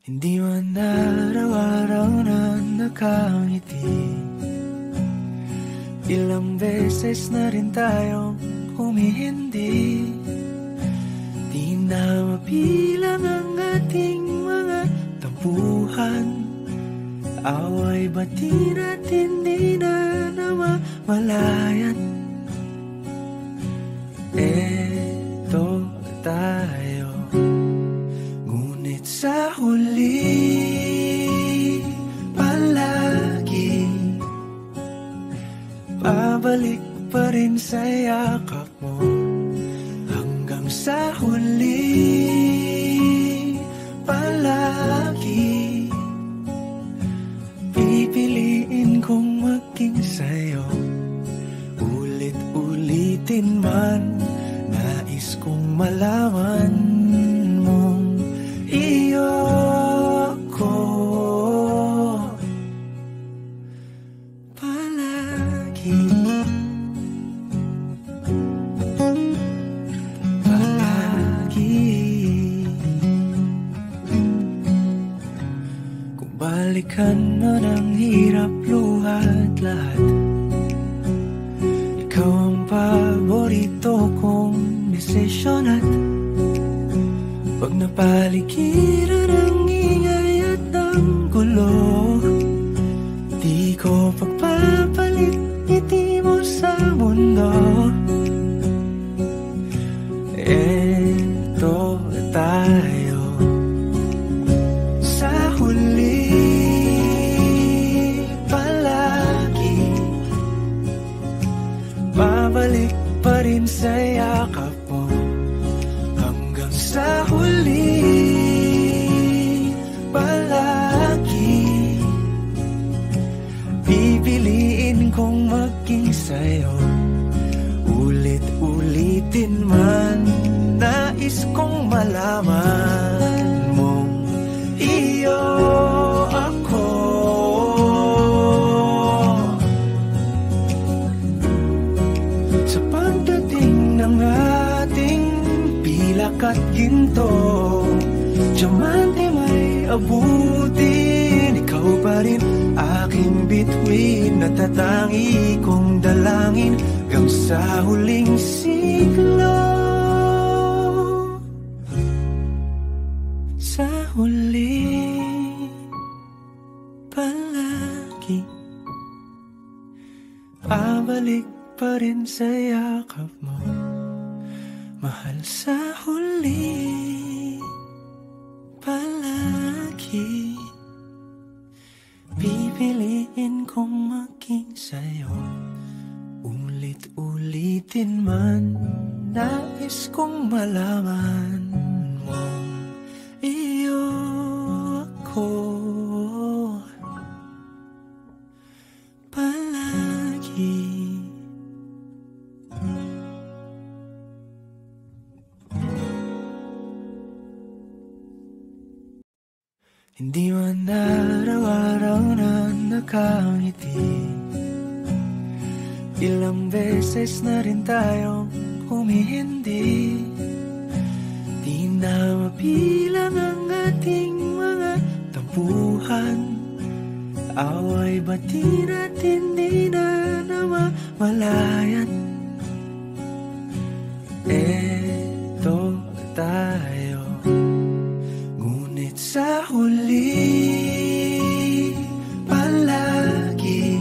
Hindi man araw-araw na nakangiti, ilang beses na rin tayong humihindi. Di na mabilang ang ating mga tampuhan, away bati natin di na namamalayan. Eto tayo, ngunit sa huli palagi babalik pa rin sa yakap mo. Hanggang sa huli palagi pipiliin kong maging sa'yo. Ulit-ulitin man, nais kong malaman mong iyo ako palagi. Kung balikan man ang hirap, luhat lahat, ikaw ang paborito kong desisyon. At pag napaligiran ang ingay at ang gulo, di ko pagpapalit ngiti mo sa mundo. Eto tayo, sa huli palagi babalik pa rin sa yakap mo. Hanggang sa huli palagi pipiliin kong maging sa'yo. Ulit-ulitin man, nais kong malaman mong iyo ako sa pagdating ng ating pilak at ginto. Diamante may abutin, ikaw pa rin aking bituin, natatangi kong dalangin hanggang sa huling siglo. Sa huli palagi pabalik pa rin sa yakap mo, mahal. Sa huli palagi pipiliin kong maging sa'yo. Ulit-ulitin man, nais kong malaman mong iyo ako palagi. Hindi man araw-araw na nakangiti, ilang beses na rin tayong humihindi. Di na mabilang ang ating mga tampuhan, away bati natin di na namamalayan. Eto tayo, ngunit sa huli palagi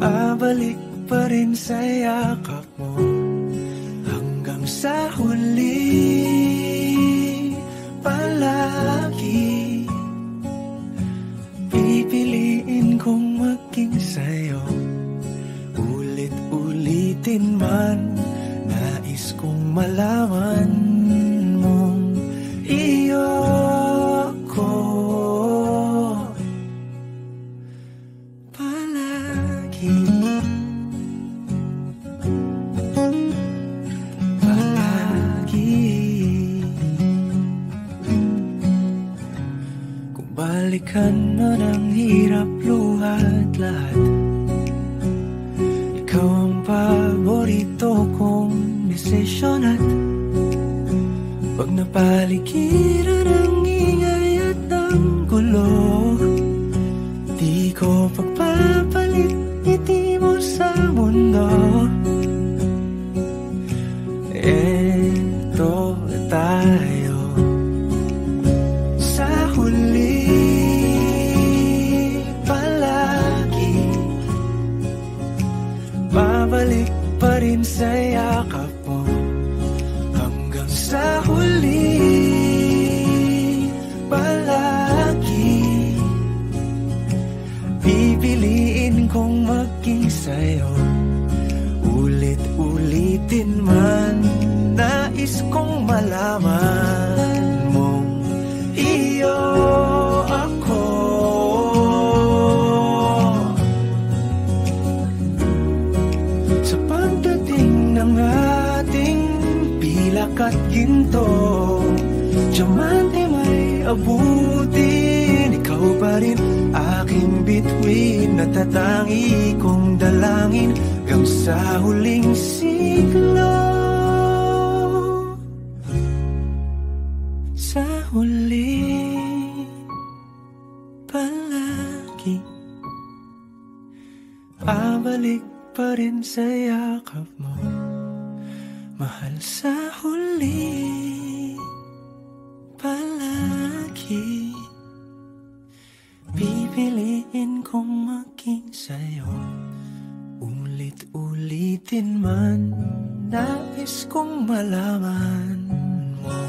babalik pa rin sa yakap mo. Hanggang sa huli palagi pipiliin kong maging sa'yo. Ulit-ulitin man, nais kong malaman mong iyo ako palagi. Kung balikan man ang hirap, luhat lahat, ikaw ang paborito kong desisyon. At pag napaligiran ang abutin, ikaw pa rin aking bituin, natatangi kong dalangin hanggang sa huling siglo. Sa huli palagi babalik pa rin sa yakap mo, mahal. Sa huli palagi pipiliin kong maging sa'yo. Ulit-ulitin man, nais kong malaman mo,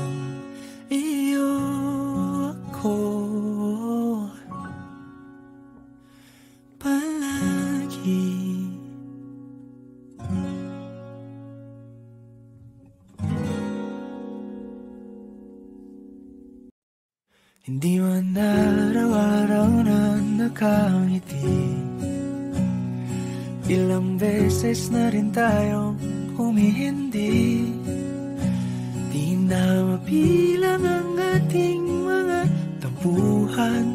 iyo ako palagi. Hindi man araw-araw na nakangiti, ilang beses na rin tayong humihindi. Di na mapilang ang ating mga tampuhan,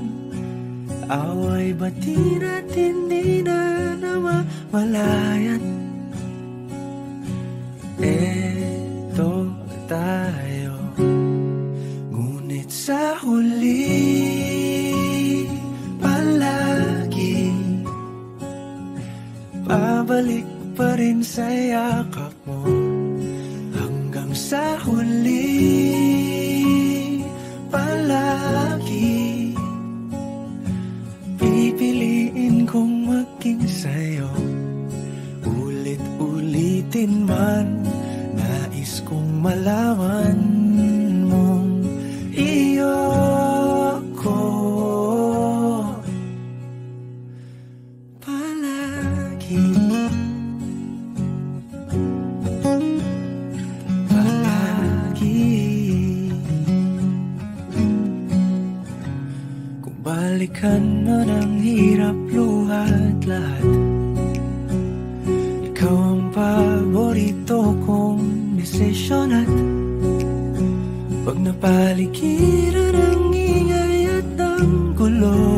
away bati natin di na namamalayan. Eto tayo, ngunit sa huli palagi babalik pa rin sa yakap mo, hanggang sa huli palagi pipiliin kong maging sa'yo. Ulit-ulitin man, nais kong malaman mong iyo ako palagi. Kung balikan man ang hirap, luha at lahat, ikaw ang paborito kong desisyon. At pag napaligiran ang ingay at ang gulo,